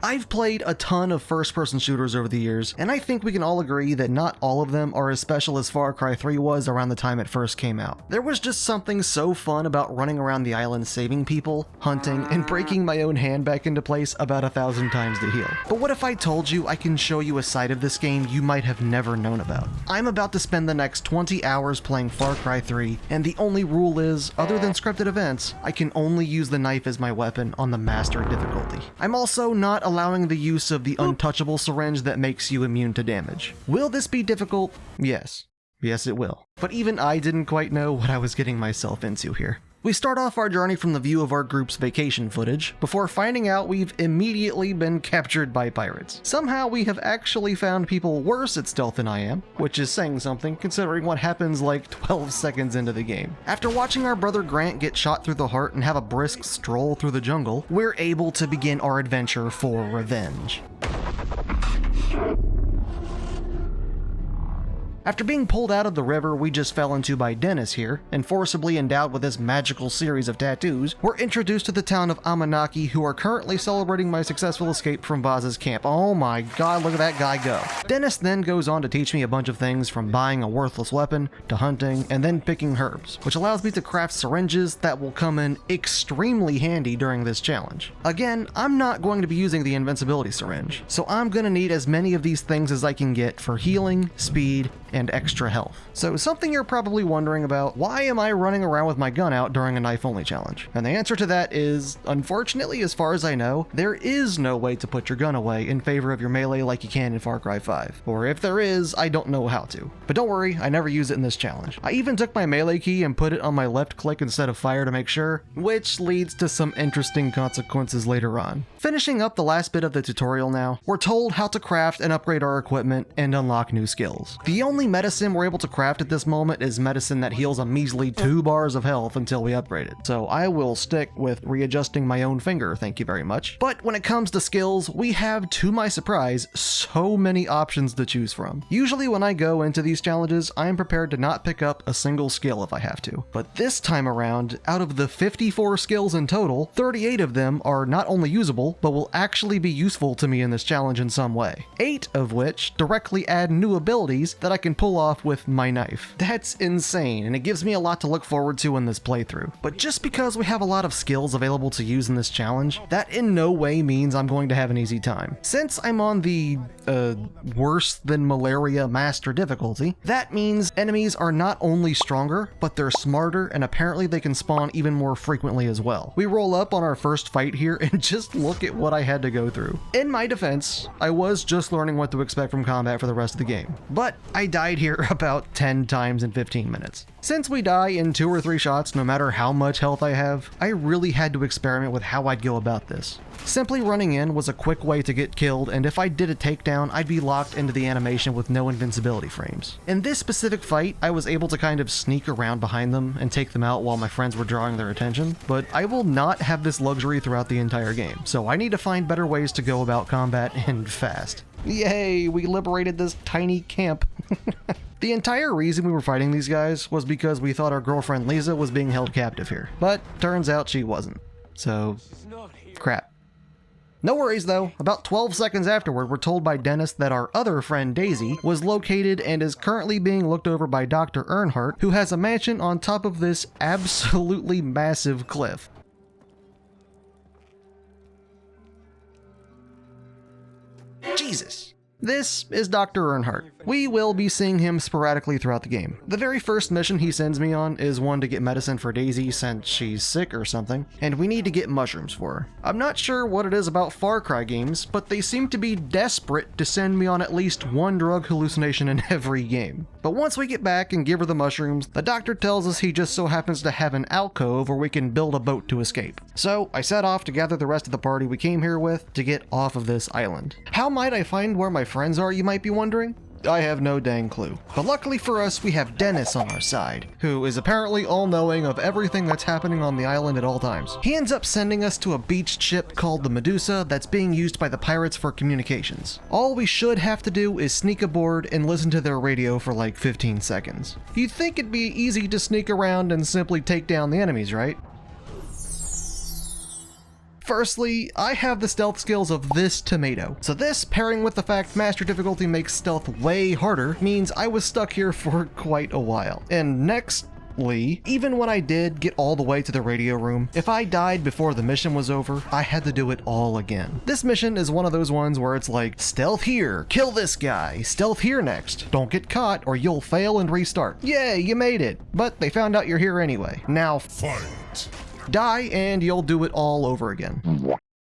I've played a ton of first-person shooters over the years, and I think we can all agree that not all of them are as special as Far Cry 3 was around the time it first came out. There was just something so fun about running around the island saving people, hunting, and breaking my own hand back into place about 1,000 times to heal. But what if I told you I can show you a side of this game you might have never known about? I'm about to spend the next 20 hours playing Far Cry 3, and the only rule is, other than scripted events, I can only use the knife as my weapon on the master difficulty. I'm also not allowing the use of the untouchable syringe that makes you immune to damage. Will this be difficult? Yes. Yes, it will. But even I didn't quite know what I was getting myself into here. We start off our journey from the view of our group's vacation footage, before finding out we've immediately been captured by pirates. Somehow we have actually found people worse at stealth than I am, which is saying something considering what happens like 12 seconds into the game. After watching our brother Grant get shot through the heart and have a brisk stroll through the jungle, we're able to begin our adventure for revenge. After being pulled out of the river we just fell into by Dennis here, and forcibly endowed with this magical series of tattoos, we're introduced to the town of Amanaki, who are currently celebrating my successful escape from Vaz's camp. Oh my god, look at that guy go. Dennis then goes on to teach me a bunch of things, from buying a worthless weapon, to hunting, and then picking herbs, which allows me to craft syringes that will come in extremely handy during this challenge. Again, I'm not going to be using the invincibility syringe, so I'm gonna need as many of these things as I can get for healing, speed, and extra health. So something you're probably wondering about, why am I running around with my gun out during a knife-only challenge? And the answer to that is, unfortunately, as far as I know, there is no way to put your gun away in favor of your melee like you can in Far Cry 5. Or if there is, I don't know how to. But don't worry, I never use it in this challenge. I even took my melee key and put it on my left click instead of fire to make sure, which leads to some interesting consequences later on. Finishing up the last bit of the tutorial now, we're told how to craft and upgrade our equipment and unlock new skills. The only medicine we're able to craft at this moment is medicine that heals a measly 2 bars of health until we upgrade it. So I will stick with readjusting my own finger, thank you very much. But when it comes to skills, we have, to my surprise, so many options to choose from. Usually when I go into these challenges, I am prepared to not pick up a single skill if I have to. But this time around, out of the 54 skills in total, 38 of them are not only usable, but will actually be useful to me in this challenge in some way. 8 of which directly add new abilities that I can pull off with my knife. That's insane, and it gives me a lot to look forward to in this playthrough. But just because we have a lot of skills available to use in this challenge, that in no way means I'm going to have an easy time. Since I'm on the, worse than malaria master difficulty, that means enemies are not only stronger, but they're smarter, and apparently they can spawn even more frequently as well. We roll up on our first fight here, and just look at what I had to go through. In my defense, I was just learning what to expect from combat for the rest of the game, but I died here about 10 times in 15 minutes. Since we die in 2 or 3 shots, no matter how much health I have, I really had to experiment with how I'd go about this. Simply running in was a quick way to get killed, and if I did a takedown, I'd be locked into the animation with no invincibility frames. In this specific fight, I was able to kind of sneak around behind them and take them out while my friends were drawing their attention, but I will not have this luxury throughout the entire game, so I need to find better ways to go about combat, and fast. Yay, we liberated this tiny camp. The entire reason we were fighting these guys was because we thought our girlfriend Lisa was being held captive here, but turns out she wasn't. So, crap. No worries though, about 12 seconds afterward we're told by Dennis that our other friend Daisy was located and is currently being looked over by Dr. Earnhardt, who has a mansion on top of this absolutely massive cliff. Jesus. This is Dr. Earnhardt. We will be seeing him sporadically throughout the game. The very first mission he sends me on is one to get medicine for Daisy since she's sick or something, and we need to get mushrooms for her. I'm not sure what it is about Far Cry games, but they seem to be desperate to send me on at least one drug hallucination in every game. But once we get back and give her the mushrooms, the doctor tells us he just so happens to have an alcove where we can build a boat to escape. So I set off to gather the rest of the party we came here with to get off of this island. How might I find where my friends are, you might be wondering? I have no dang clue. But luckily for us, we have Dennis on our side, who is apparently all-knowing of everything that's happening on the island at all times. He ends up sending us to a beached ship called the Medusa that's being used by the pirates for communications. All we should have to do is sneak aboard and listen to their radio for like 15 seconds. You'd think it'd be easy to sneak around and simply take down the enemies, right? Firstly, I have the stealth skills of this tomato. So this, pairing with the fact master difficulty makes stealth way harder, means I was stuck here for quite a while. And next, even when I did get all the way to the radio room, if I died before the mission was over, I had to do it all again. This mission is one of those ones where it's like, stealth here, kill this guy, stealth here next, don't get caught or you'll fail and restart. Yay, you made it, but they found out you're here anyway. Now fight. Die and you'll do it all over again.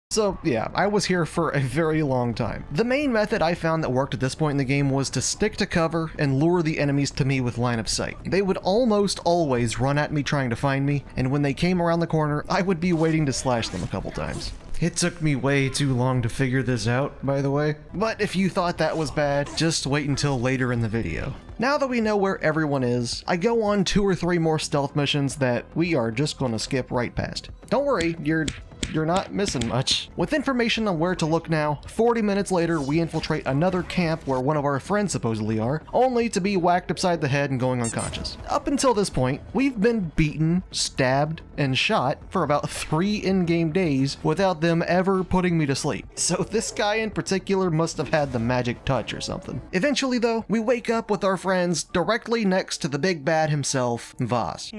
So yeah, I was here for a very long time. The main method I found that worked at this point in the game was to stick to cover and lure the enemies to me with line of sight. They would almost always run at me trying to find me, and when they came around the corner, I would be waiting to slash them a couple times. It took me way too long to figure this out, by the way. But if you thought that was bad, just wait until later in the video. Now that we know where everyone is, I go on 2 or 3 more stealth missions that we are just gonna skip right past. Don't worry, you're not missing much. With information on where to look now, 40 minutes later we infiltrate another camp where one of our friends supposedly are, only to be whacked upside the head and going unconscious. Up until this point, we've been beaten, stabbed, and shot for about 3 in-game days without them ever putting me to sleep. So this guy in particular must have had the magic touch or something. Eventually though, we wake up with our friends directly next to the big bad himself, Vaz.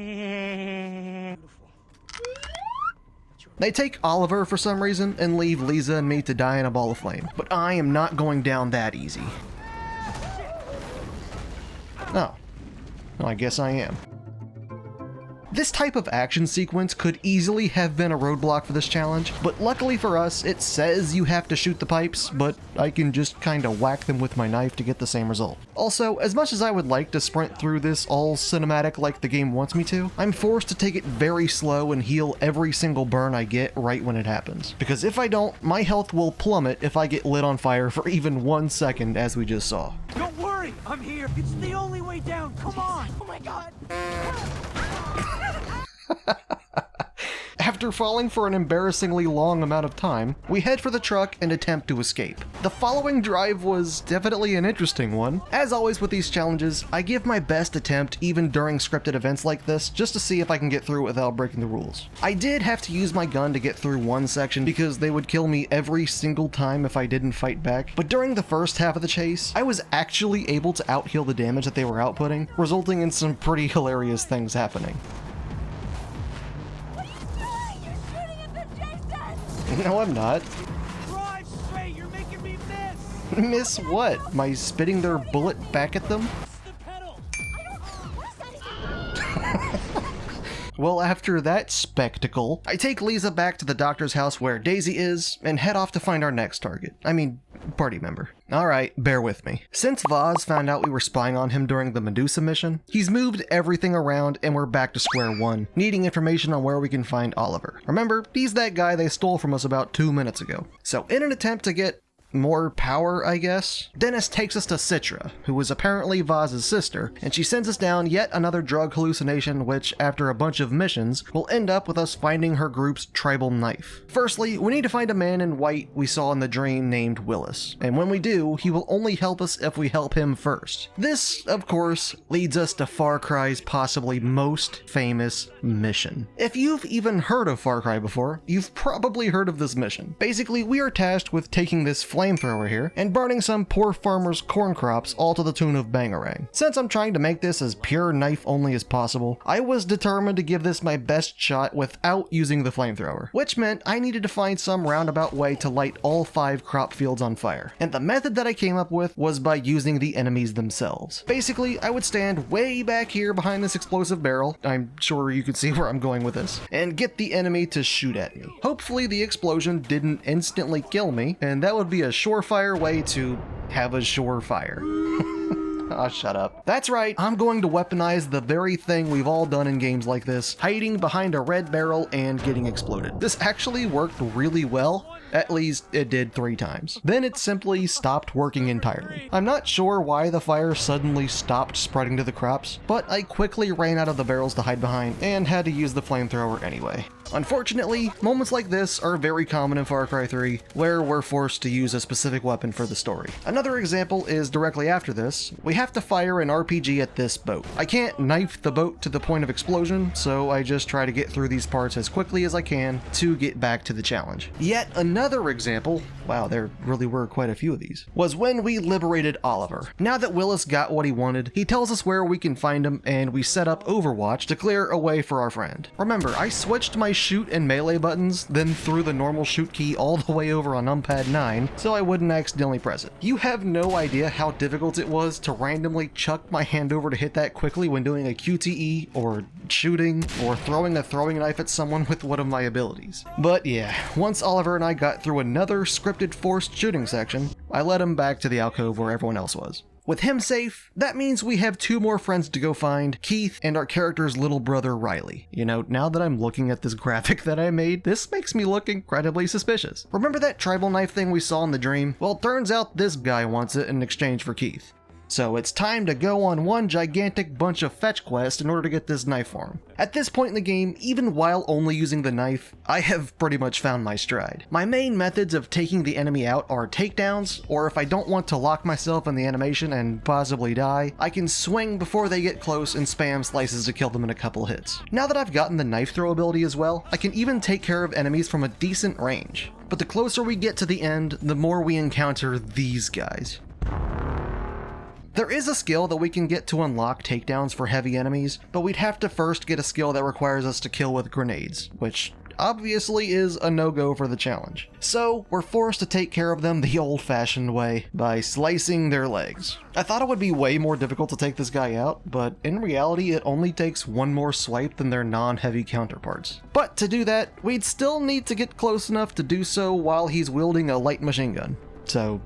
They take Oliver for some reason and leave Lisa and me to die in a ball of flame. But I am not going down that easy. Oh. Well, I guess I am. This type of action sequence could easily have been a roadblock for this challenge, but luckily for us, it says you have to shoot the pipes, but I can just kinda whack them with my knife to get the same result. Also, as much as I would like to sprint through this all cinematic like the game wants me to, I'm forced to take it very slow and heal every single burn I get right when it happens. Because if I don't, my health will plummet if I get lit on fire for even 1 second, as we just saw. Don't worry, I'm here. It's the only way down. Come on. Oh my god. After falling for an embarrassingly long amount of time, we head for the truck and attempt to escape. The following drive was definitely an interesting one. As always with these challenges, I give my best attempt even during scripted events like this, just to see if I can get through without breaking the rules. I did have to use my gun to get through one section because they would kill me every single time if I didn't fight back, but during the first half of the chase, I was actually able to out-heal the damage that they were outputting, resulting in some pretty hilarious things happening. No, I'm not. Drive straight, you're making me miss. Miss what? Am I spitting their bullet back at them? The pedal. Well, after that spectacle, I take Lisa back to the doctor's house where Daisy is and head off to find our next target. I mean, party member. Alright, bear with me. Since Vaz found out we were spying on him during the Medusa mission, he's moved everything around and we're back to square one, needing information on where we can find Oliver. Remember, he's that guy they stole from us about 2 minutes ago. So in an attempt to get more power, I guess, Dennis takes us to Citra, who is apparently Vaz's sister, and she sends us down yet another drug hallucination which, after a bunch of missions, will end up with us finding her group's tribal knife. Firstly, we need to find a man in white we saw in the dream named Willis, and when we do, he will only help us if we help him first. This, of course, leads us to Far Cry's possibly most famous mission. If you've even heard of Far Cry before, you've probably heard of this mission. Basically, we are tasked with taking this flamethrower here and burning some poor farmer's corn crops all to the tune of Bangarang. Since I'm trying to make this as pure knife only as possible, I was determined to give this my best shot without using the flamethrower, which meant I needed to find some roundabout way to light all 5 crop fields on fire. And the method that I came up with was by using the enemies themselves. Basically, I would stand way back here behind this explosive barrel, I'm sure you can see where I'm going with this, and get the enemy to shoot at me. Hopefully the explosion didn't instantly kill me, and that would be a surefire way to have a surefire. Oh, shut up. That's right, I'm going to weaponize the very thing we've all done in games like this, hiding behind a red barrel and getting exploded. This actually worked really well. At least it did 3 times. Then it simply stopped working entirely. I'm not sure why the fire suddenly stopped spreading to the crops, but I quickly ran out of the barrels to hide behind and had to use the flamethrower anyway. Unfortunately, moments like this are very common in Far Cry 3, where we're forced to use a specific weapon for the story. Another example is directly after this. We have to fire an RPG at this boat. I can't knife the boat to the point of explosion, so I just try to get through these parts as quickly as I can to get back to the challenge. Yet another example, wow, there really were quite a few of these, was when we liberated Oliver. Now that Willis got what he wanted, he tells us where we can find him, and we set up Overwatch to clear a way for our friend. Remember, I switched my shoot and melee buttons, then threw the normal shoot key all the way over on numpad 9 so I wouldn't accidentally press it. You have no idea how difficult it was to randomly chuck my hand over to hit that quickly when doing a QTE, or shooting, or throwing a throwing knife at someone with one of my abilities. But yeah, once Oliver and I got through another scripted forced shooting section, I led him back to the alcove where everyone else was. With him safe, that means we have 2 more friends to go find, Keith and our character's little brother Riley. You know, now that I'm looking at this graphic that I made, this makes me look incredibly suspicious. Remember that tribal knife thing we saw in the dream? Well, it turns out this guy wants it in exchange for Keith. So it's time to go on one gigantic bunch of fetch quests in order to get this knife for him. At this point in the game, even while only using the knife, I have pretty much found my stride. My main methods of taking the enemy out are takedowns, or if I don't want to lock myself in the animation and possibly die, I can swing before they get close and spam slices to kill them in a couple hits. Now that I've gotten the knife throw ability as well, I can even take care of enemies from a decent range. But the closer we get to the end, the more we encounter these guys. There is a skill that we can get to unlock takedowns for heavy enemies, but we'd have to first get a skill that requires us to kill with grenades, which obviously is a no-go for the challenge. So we're forced to take care of them the old-fashioned way, by slicing their legs. I thought it would be way more difficult to take this guy out, but in reality it only takes one more swipe than their non-heavy counterparts. But to do that, we'd still need to get close enough to do so while he's wielding a light machine gun. So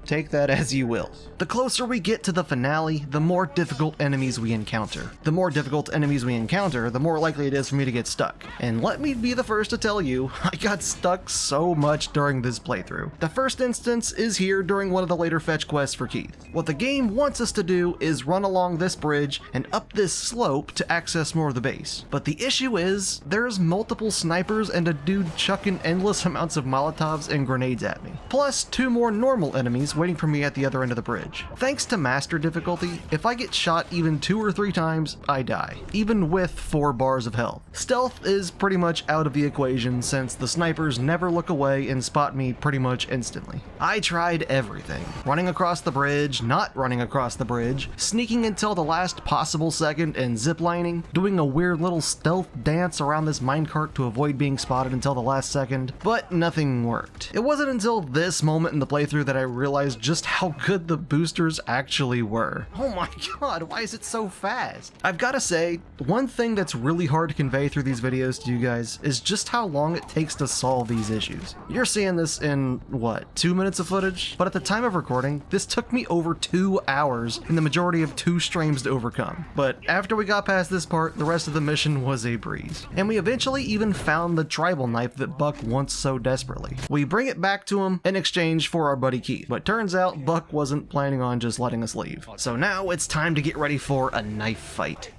take that as you will. The closer we get to the finale, the more difficult enemies we encounter. The more difficult enemies we encounter, the more likely it is for me to get stuck. And let me be the first to tell you, I got stuck so much during this playthrough. The first instance is here during one of the later fetch quests for Keith. What the game wants us to do is run along this bridge and up this slope to access more of the base. But the issue is, there's multiple snipers and a dude chucking endless amounts of Molotovs and grenades at me. Plus 2 more normal enemies waiting for me at the other end of the bridge. Thanks to master difficulty, if I get shot even 2 or 3 times, I die, even with 4 bars of health. Stealth is pretty much out of the equation since the snipers never look away and spot me pretty much instantly. I tried everything. Running across the bridge, not running across the bridge, sneaking until the last possible second and ziplining, doing a weird little stealth dance around this minecart to avoid being spotted until the last second, but nothing worked. It wasn't until this moment in the playthrough that I realized just how good the boosters actually were. Oh my god, why is it so fast? I've gotta say, one thing that's really hard to convey through these videos to you guys is just how long it takes to solve these issues. You're seeing this in, what, 2 minutes of footage? But at the time of recording, this took me over 2 hours and the majority of 2 streams to overcome. But after we got past this part, the rest of the mission was a breeze. And we eventually even found the tribal knife that Buck wants so desperately. We bring it back to him in exchange for our buddy Keith, but turns out Buck wasn't planning on just letting us leave. So now it's time to get ready for a knife fight.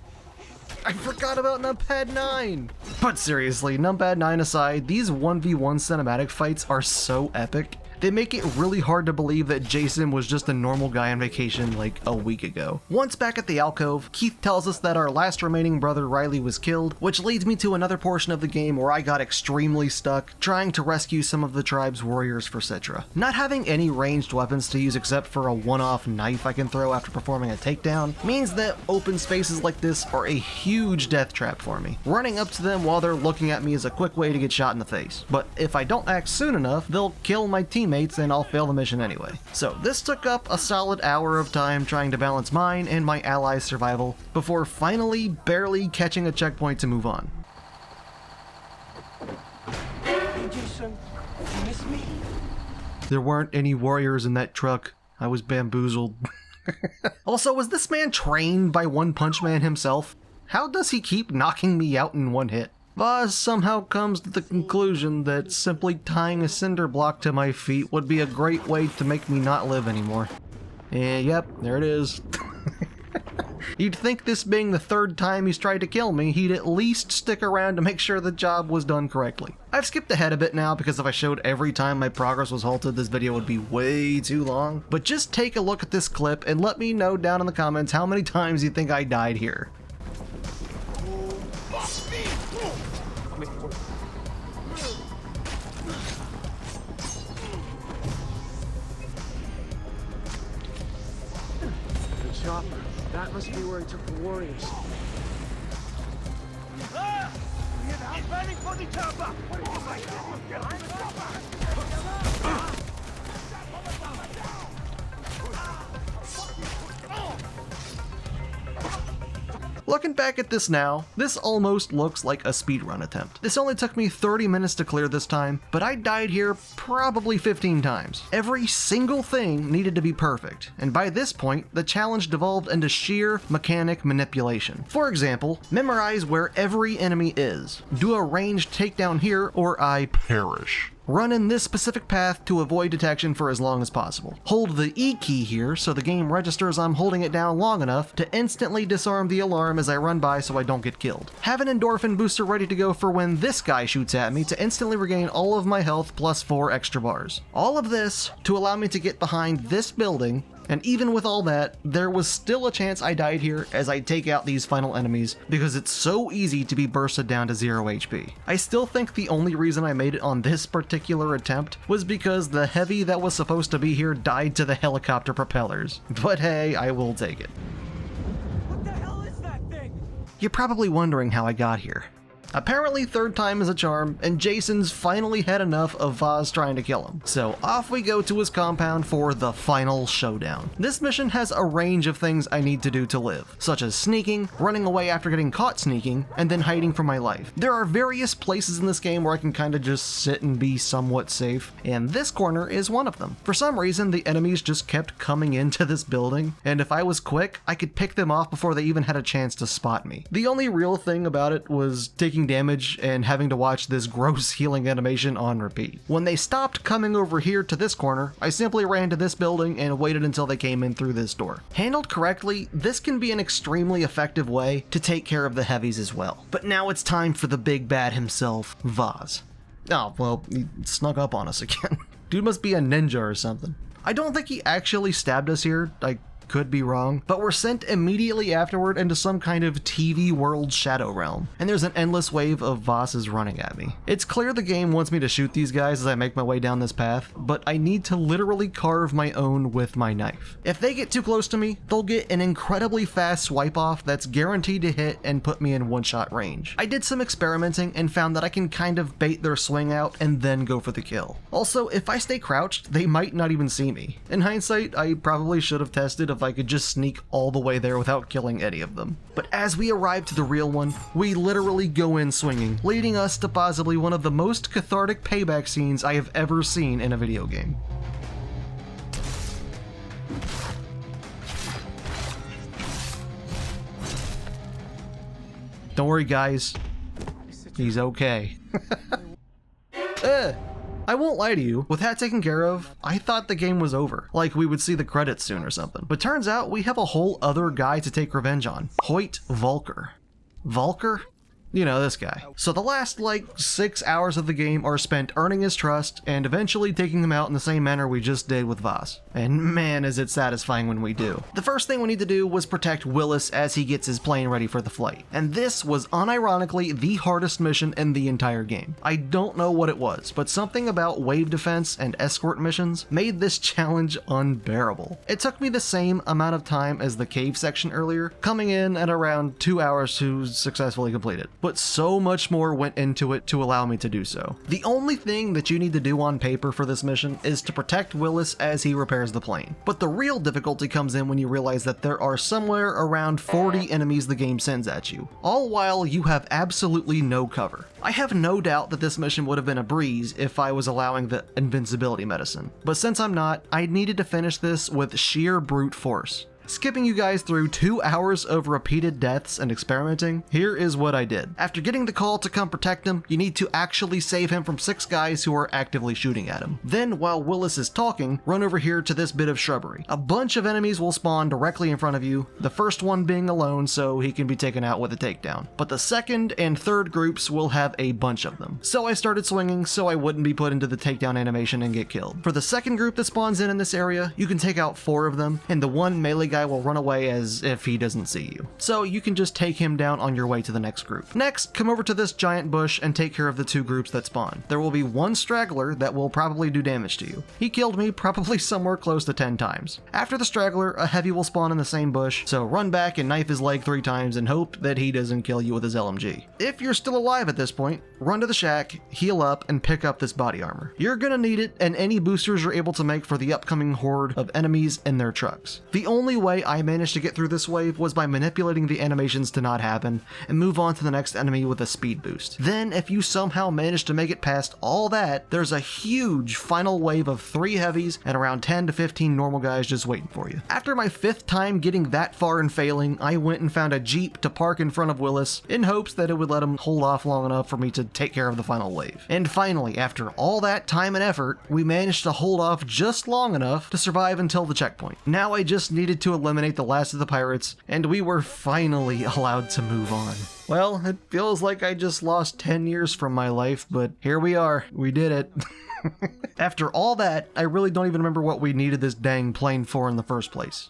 I forgot about numpad 9! But seriously, numpad 9 aside, these 1v1 cinematic fights are so epic. They make it really hard to believe that Jason was just a normal guy on vacation like a week ago. Once back at the alcove, Keith tells us that our last remaining brother Riley was killed, which leads me to another portion of the game where I got extremely stuck trying to rescue some of the tribe's warriors for Citra. Not having any ranged weapons to use except for a one-off knife I can throw after performing a takedown means that open spaces like this are a huge death trap for me. Running up to them while they're looking at me is a quick way to get shot in the face, but if I don't act soon enough, they'll kill my teammates and I'll fail the mission anyway. So this took up a solid hour of time trying to balance mine and my allies' survival before finally barely catching a checkpoint to move on. Hey, Jason, you miss me? There weren't any warriors in that truck. I was bamboozled. Also, was this man trained by One Punch Man himself? How does he keep knocking me out in one hit? Vaz somehow comes to the conclusion that simply tying a cinder block to my feet would be a great way to make me not live anymore. Yep, there it is. You'd think this being the third time he's tried to kill me, he'd at least stick around to make sure the job was done correctly. I've skipped ahead a bit now because if I showed every time my progress was halted, this video would be way too long. But just take a look at this clip and let me know down in the comments how many times you think I died here. Chopper. That must be where he took the warriors. He's ready for the chopper! Looking back at this now, this almost looks like a speedrun attempt. This only took me 30 minutes to clear this time, but I died here probably 15 times. Every single thing needed to be perfect, and by this point, the challenge devolved into sheer mechanic manipulation. For example, memorize where every enemy is, do a ranged takedown here or I perish. Run in this specific path to avoid detection for as long as possible. Hold the E key here so the game registers I'm holding it down long enough to instantly disarm the alarm as I run by so I don't get killed. Have an endorphin booster ready to go for when this guy shoots at me to instantly regain all of my health plus 4 extra bars. All of this to allow me to get behind this building, and even with all that, there was still a chance I died here as I take out these final enemies because it's so easy to be bursted down to 0 HP. I still think the only reason I made it on this particular attempt was because the heavy that was supposed to be here died to the helicopter propellers. But hey, I will take it. What the hell is that thing? You're probably wondering how I got here. Apparently third time is a charm, and Jason's finally had enough of Vaz trying to kill him. So off we go to his compound for the final showdown. This mission has a range of things I need to do to live, such as sneaking, running away after getting caught sneaking, and then hiding for my life. There are various places in this game where I can kind of just sit and be somewhat safe, and this corner is one of them. For some reason, the enemies just kept coming into this building, and if I was quick, I could pick them off before they even had a chance to spot me. The only real thing about it was taking damage and having to watch this gross healing animation on repeat. When they stopped coming over here to this corner, I simply ran to this building and waited until they came in through this door. Handled correctly, this can be an extremely effective way to take care of the heavies as well. But now it's time for the big bad himself, Vaz. Oh, well, he snuck up on us again. Dude must be a ninja or something. I don't think he actually stabbed us here. I could be wrong, but we're sent immediately afterward into some kind of TV world shadow realm, and there's an endless wave of Vaz's running at me. It's clear the game wants me to shoot these guys as I make my way down this path, but I need to literally carve my own with my knife. If they get too close to me, they'll get an incredibly fast swipe off that's guaranteed to hit and put me in one-shot range. I did some experimenting and found that I can kind of bait their swing out and then go for the kill. Also, if I stay crouched, they might not even see me. In hindsight, I probably should have tested if I could just sneak all the way there without killing any of them. But as we arrive to the real one, we literally go in swinging, leading us to possibly one of the most cathartic payback scenes I have ever seen in a video game. Don't worry guys, he's okay. I won't lie to you, with that taken care of, I thought the game was over, like we would see the credits soon or something. But turns out we have a whole other guy to take revenge on. Hoyt Volker. Volker? You know, this guy. So the last, 6 hours of the game are spent earning his trust and eventually taking him out in the same manner we just did with Vaz. And man, is it satisfying when we do. The first thing we need to do was protect Willis as he gets his plane ready for the flight. And this was unironically the hardest mission in the entire game. I don't know what it was, but something about wave defense and escort missions made this challenge unbearable. It took me the same amount of time as the cave section earlier, coming in at around 2 hours to successfully complete it. But so much more went into it to allow me to do so. The only thing that you need to do on paper for this mission is to protect Willis as he repairs the plane. But the real difficulty comes in when you realize that there are somewhere around 40 enemies the game sends at you, all while you have absolutely no cover. I have no doubt that this mission would have been a breeze if I was allowing the invincibility medicine, but since I'm not, I needed to finish this with sheer brute force. Skipping you guys through 2 hours of repeated deaths and experimenting, here is what I did. After getting the call to come protect him, you need to actually save him from 6 guys who are actively shooting at him. Then, while Willis is talking, run over here to this bit of shrubbery. A bunch of enemies will spawn directly in front of you, the first one being alone so he can be taken out with a takedown. But the second and third groups will have a bunch of them. So I started swinging so I wouldn't be put into the takedown animation and get killed. For the second group that spawns in this area, you can take out 4 of them, and the one melee guy will run away as if he doesn't see you. So you can just take him down on your way to the next group. Next, come over to this giant bush and take care of the 2 groups that spawn. There will be 1 straggler that will probably do damage to you. He killed me probably somewhere close to 10 times. After the straggler, a heavy will spawn in the same bush, so run back and knife his leg 3 times and hope that he doesn't kill you with his LMG. If you're still alive at this point, run to the shack, heal up, and pick up this body armor. You're gonna need it, and any boosters you're able to make for the upcoming horde of enemies and their trucks. The only way I managed to get through this wave was by manipulating the animations to not happen and move on to the next enemy with a speed boost. Then, if you somehow manage to make it past all that, there's a huge final wave of 3 heavies and around 10 to 15 normal guys just waiting for you. After my 5th time getting that far and failing, I went and found a Jeep to park in front of Willis in hopes that it would let him hold off long enough for me to take care of the final wave. And finally, after all that time and effort, we managed to hold off just long enough to survive until the checkpoint. Now I just needed to eliminate the last of the pirates, and we were finally allowed to move on. Well, it feels like I just lost 10 years from my life, but here we are. We did it. After all that, I really don't even remember what we needed this dang plane for in the first place.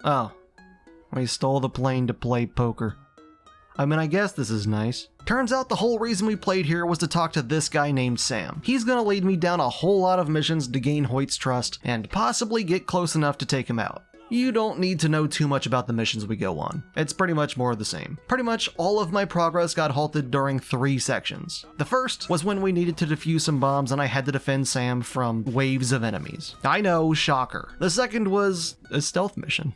Oh, we stole the plane to play poker. I mean, I guess this is nice. Turns out the whole reason we played here was to talk to this guy named Sam. He's gonna lead me down a whole lot of missions to gain Hoyt's trust and possibly get close enough to take him out. You don't need to know too much about the missions we go on. It's pretty much more of the same. Pretty much all of my progress got halted during 3 sections. The first was when we needed to defuse some bombs and I had to defend Sam from waves of enemies. I know, shocker. The second was a stealth mission.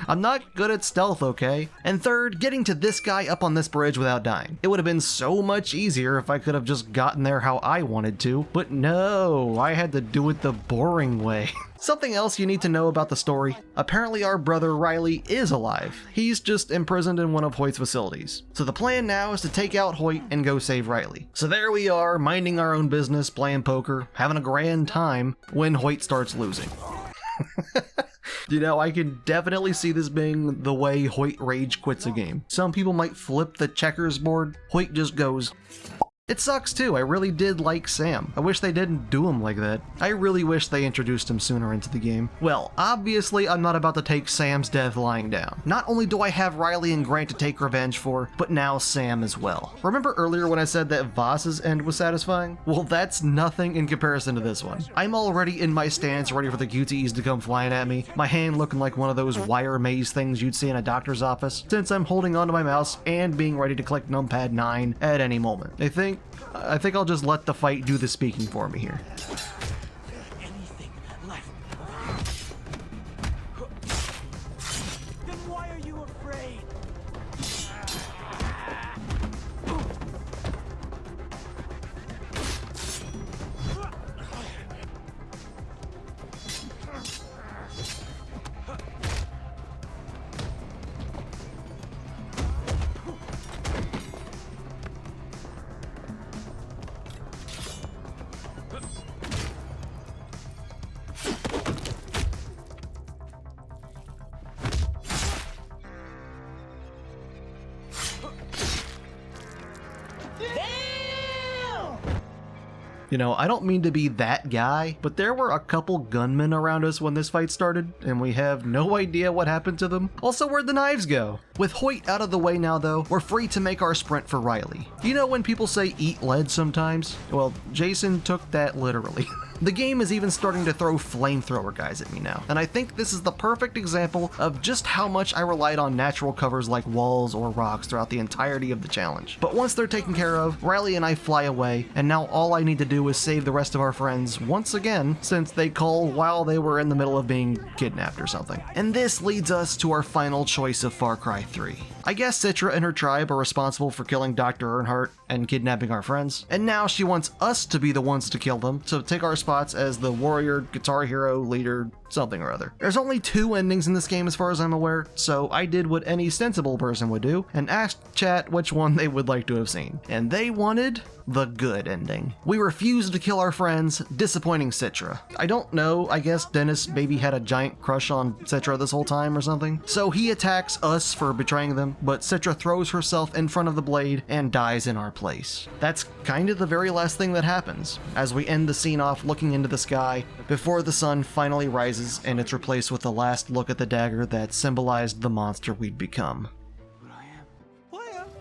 I'm not good at stealth, okay? And third, getting to this guy up on this bridge without dying. It would have been so much easier if I could have just gotten there how I wanted to, but no, I had to do it the boring way. Something else you need to know about the story. Apparently our brother Riley is alive. He's just imprisoned in one of Hoyt's facilities. So the plan now is to take out Hoyt and go save Riley. So there we are, minding our own business, playing poker, having a grand time, when Hoyt starts losing. You know, I can definitely see this being the way Hoyt rage quits a game. Some people might flip the checkers board. Hoyt just goes. It sucks too, I really did like Sam. I wish they didn't do him like that. I really wish they introduced him sooner into the game. Well, obviously I'm not about to take Sam's death lying down. Not only do I have Riley and Grant to take revenge for, but now Sam as well. Remember earlier when I said that Voss's end was satisfying? Well, that's nothing in comparison to this one. I'm already in my stance ready for the QTEs to come flying at me, my hand looking like one of those wire maze things you'd see in a doctor's office, since I'm holding onto my mouse and being ready to click numpad 9 at any moment. I think I'll just let the fight do the speaking for me here. Anything left? Then why are you afraid? You know, I don't mean to be that guy, but there were a couple gunmen around us when this fight started, and we have no idea what happened to them. Also, where'd the knives go? With Hoyt out of the way now though, we're free to make our sprint for Riley. You know when people say eat lead sometimes? Well, Jason took that literally. The game is even starting to throw flamethrower guys at me now, and I think this is the perfect example of just how much I relied on natural covers like walls or rocks throughout the entirety of the challenge. But once they're taken care of, Riley and I fly away, and now all I need to do is save the rest of our friends once again, since they call while they were in the middle of being kidnapped or something. And this leads us to our final choice of Far Cry 3. I guess Citra and her tribe are responsible for killing Dr. Earnhardt and kidnapping our friends, and now she wants us to be the ones to kill them, to take our spots as the warrior, guitar hero, leader, something or other. There's only 2 endings in this game as far as I'm aware, so I did what any sensible person would do and asked chat which one they would like to have seen. And they wanted the good ending. We refused to kill our friends, disappointing Citra. I don't know, I guess Dennis maybe had a giant crush on Citra this whole time or something. So he attacks us for betraying them, but Citra throws herself in front of the blade and dies in our place. That's kind of the very last thing that happens, as we end the scene off looking into the sky before the sun finally rises and it's replaced with the last look at the dagger that symbolized the monster we'd become.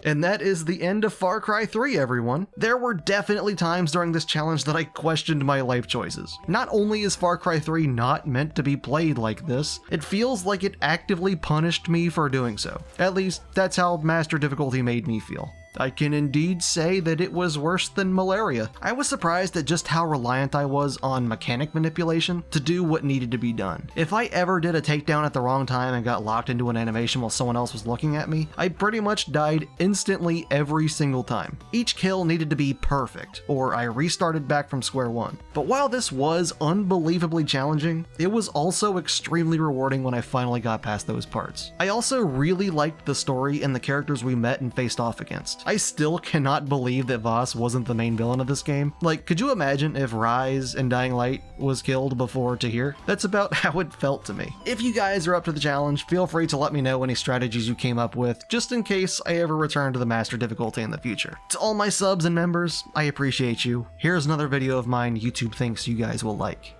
And that is the end of Far Cry 3, everyone. There were definitely times during this challenge that I questioned my life choices. Not only is Far Cry 3 not meant to be played like this, it feels like it actively punished me for doing so. At least, that's how Master Difficulty made me feel. I can indeed say that it was worse than malaria. I was surprised at just how reliant I was on mechanic manipulation to do what needed to be done. If I ever did a takedown at the wrong time and got locked into an animation while someone else was looking at me, I pretty much died instantly every single time. Each kill needed to be perfect, or I restarted back from square one. But while this was unbelievably challenging, it was also extremely rewarding when I finally got past those parts. I also really liked the story and the characters we met and faced off against. I still cannot believe that Voss wasn't the main villain of this game. Like, could you imagine if Rise in Dying Light was killed before Tahir? That's about how it felt to me. If you guys are up to the challenge, feel free to let me know any strategies you came up with, just in case I ever return to the Master Difficulty in the future. To all my subs and members, I appreciate you. Here's another video of mine YouTube thinks you guys will like.